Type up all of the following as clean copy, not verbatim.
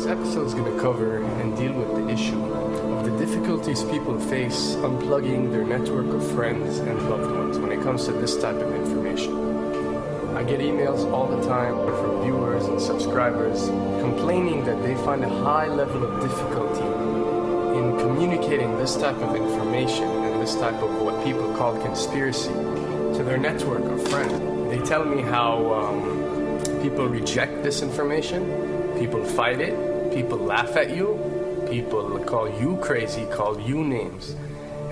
This episode is going to cover and deal with the issue of the difficulties people face unplugging their network of friends and loved ones when it comes to this type of information. I get emails all the time from viewers and subscribers complaining that they find a high level of difficulty in communicating this type of information and this type of what people call conspiracy to their network of friends. They tell me how people reject this information, people fight it, people laugh at you, people call you crazy, call you names.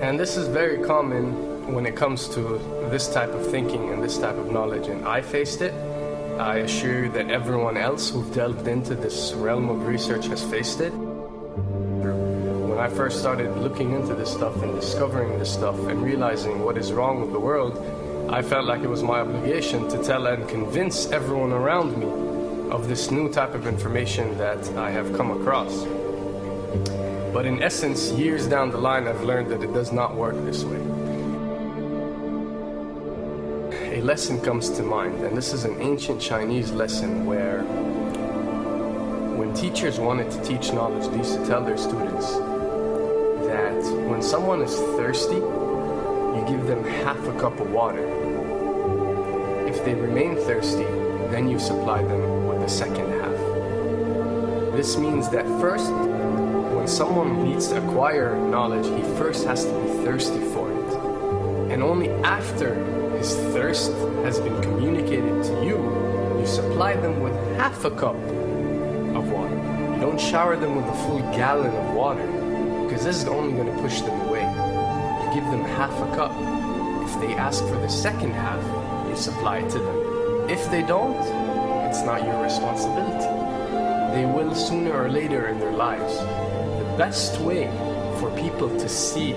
And this is very common when it comes to this type of thinking and this type of knowledge, and I faced it. I assure you that everyone else who've delved into this realm of research has faced it. When I first started looking into this stuff and discovering this stuff and realizing what is wrong with the world, I felt like it was my obligation to tell and convince everyone around me of this new type of information that I have come across. But in essence, years down the line, I've learned that it does not work this way. A lesson comes to mind, and this is an ancient Chinese lesson where when teachers wanted to teach knowledge, they used to tell their students that when someone is thirsty, you give them half a cup of water. If they remain thirsty, then you supply them with the second half. This means that first, when someone needs to acquire knowledge, he first has to be thirsty for it. And only after his thirst has been communicated to you, you supply them with half a cup of water. You don't shower them with a full gallon of water, because this is only going to push them away. You give them half a cup. If they ask for the second half, you supply it to them. If they don't, it's not your responsibility. They will sooner or later in their lives. The best way for people to see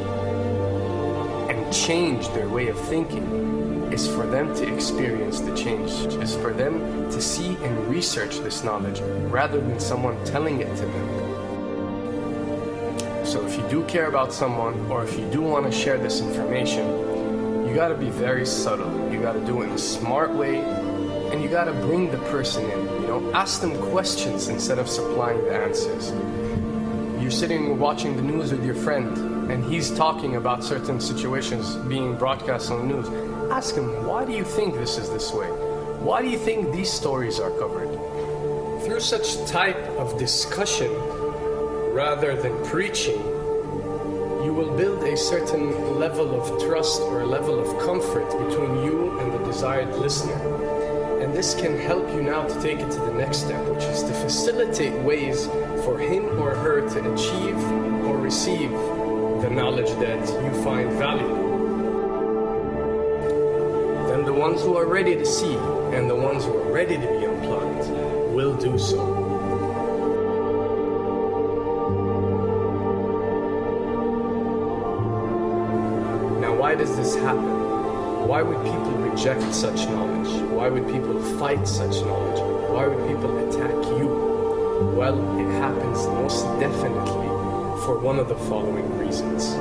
and change their way of thinking is for them to experience the change, is for them to see and research this knowledge rather than someone telling it to them. So if you do care about someone, or if you do want to share this information, you got to be very subtle. You got to do it in a smart way, and you got to bring the person in. Ask them questions instead of supplying the answers. You're sitting watching the news with your friend, and he's talking about certain situations being broadcast on the news. Ask him, why do you think this is this way? Why do you think these stories are covered? Through such type of discussion, rather than preaching, you will build a certain level of trust or a level of comfort between you and the desired listener. And this can help you now to take it to the next step, which is to facilitate ways for him or her to achieve or receive the knowledge that you find valuable. Then the ones who are ready to see and the ones who are ready to be unplugged will do so. Now, why does this happen? Why would people reject such knowledge? Why would people fight such knowledge? Why would people attack you? Well, it happens most definitely for one of the following reasons.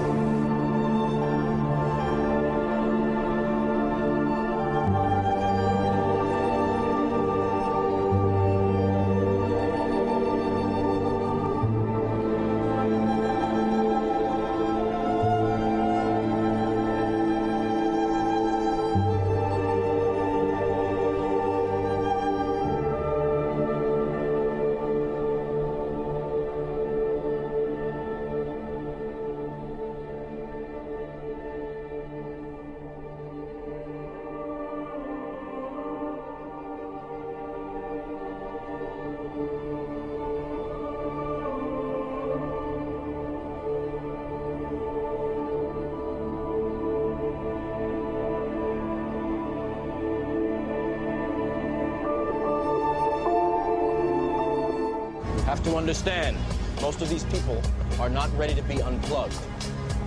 Have to understand, most of these people are not ready to be unplugged.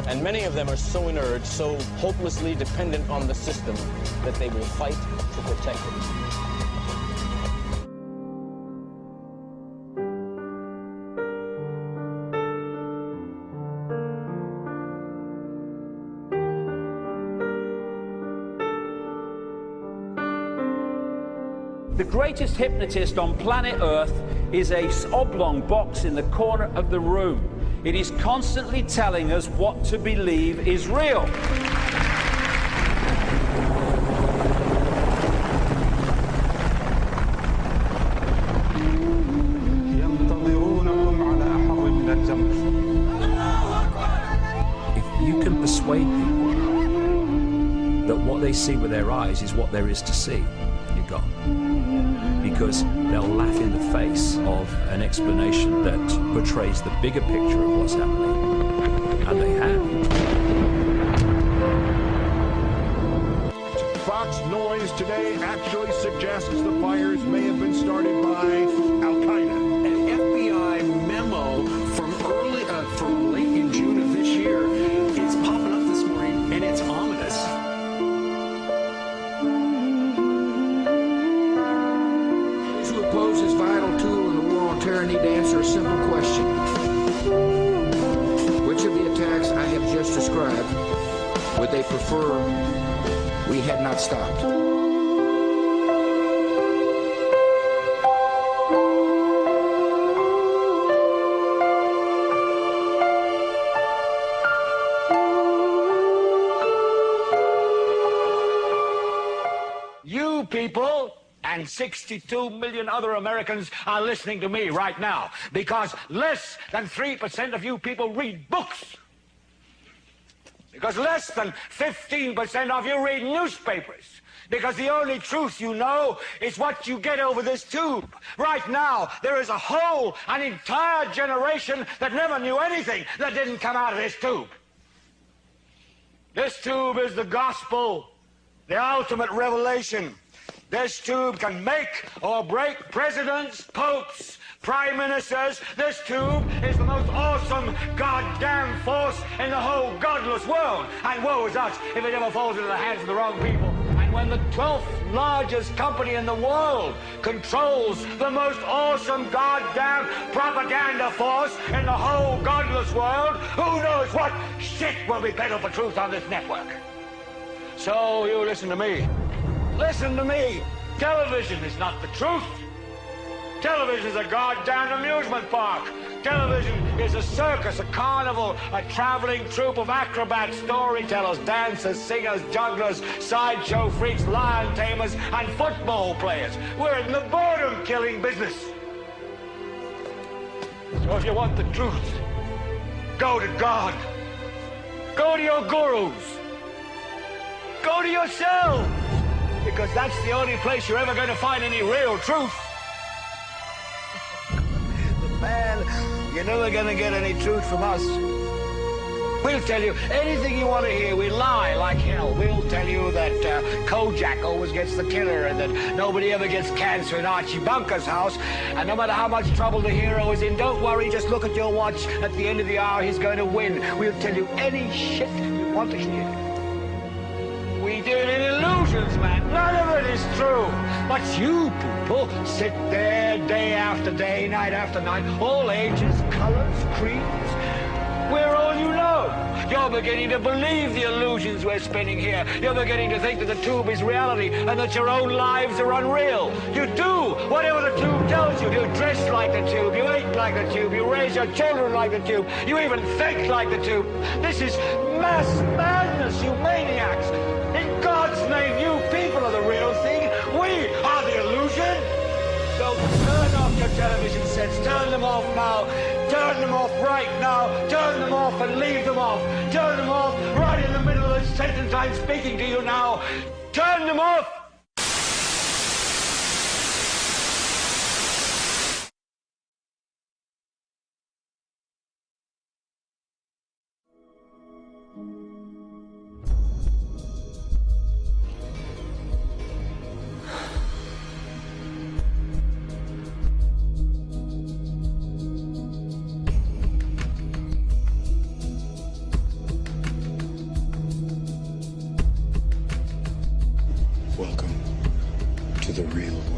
And many of them are so inert, so hopelessly dependent on the system, that they will fight to protect it. The greatest hypnotist on planet Earth is a oblong box in the corner of the room. It is constantly telling us what to believe is real. If you can persuade people that what they see with their eyes is what there is to see, you're gone. Because they'll laugh in the face of an explanation that portrays the bigger picture of what's happening. And they have. Fox noise today actually suggests the fires may have been started by Al-Qaeda. An FBI memo from late in June of this year is popping up this morning, and it's ominous. Those who oppose this vital tool in the war on terror need to answer a simple question. Which of the attacks I have just described would they prefer we had not stopped? You people and 62 million other Americans are listening to me right now because less than 3% of you people read books. Because less than 15% of you read newspapers. Because the only truth you know is what you get over this tube. Right now, there is an entire generation that never knew anything that didn't come out of this tube. This tube is the gospel, the ultimate revelation. This tube can make or break presidents, popes, prime ministers. This tube is the most awesome goddamn force in the whole godless world. And woe is us if it ever falls into the hands of the wrong people. And when the 12th largest company in the world controls the most awesome goddamn propaganda force in the whole godless world, who knows what shit will be peddled for truth on this network. So you listen to me. Listen to me. Television is not the truth. Television is a goddamn amusement park. Television is a circus, a carnival, a traveling troupe of acrobats, storytellers, dancers, singers, jugglers, sideshow freaks, lion tamers, and football players. We're in the boredom-killing business. So if you want the truth, go to God. Go to your gurus. Go to yourselves. Because that's the only place you're ever going to find any real truth. Man, you're never going to get any truth from us. We'll tell you anything you want to hear. We lie like hell. We'll tell you that Kojak always gets the killer and that nobody ever gets cancer in Archie Bunker's house. And no matter how much trouble the hero is in, don't worry, just look at your watch. At the end of the hour, he's going to win. We'll tell you any shit you want to hear. We deal in illusions, man. None of it is true. But you people sit there day after day, night after night, all ages, colors, creeds. We're all you know. You're beginning to believe the illusions we're spinning here. You're beginning to think that the tube is reality and that your own lives are unreal. You do whatever the tube tells you. You dress like the tube. You eat like the tube. You raise your children like the tube. You even think like the tube. This is mass madness, you maniacs. In God's name, you people are the real thing. We are the illusion. So turn off your television sets. Turn them off now. Turn them off right now. Turn them off and leave them off. Turn them off right in the middle of the sentence I'm speaking to you now. Turn them off. Welcome to the real world.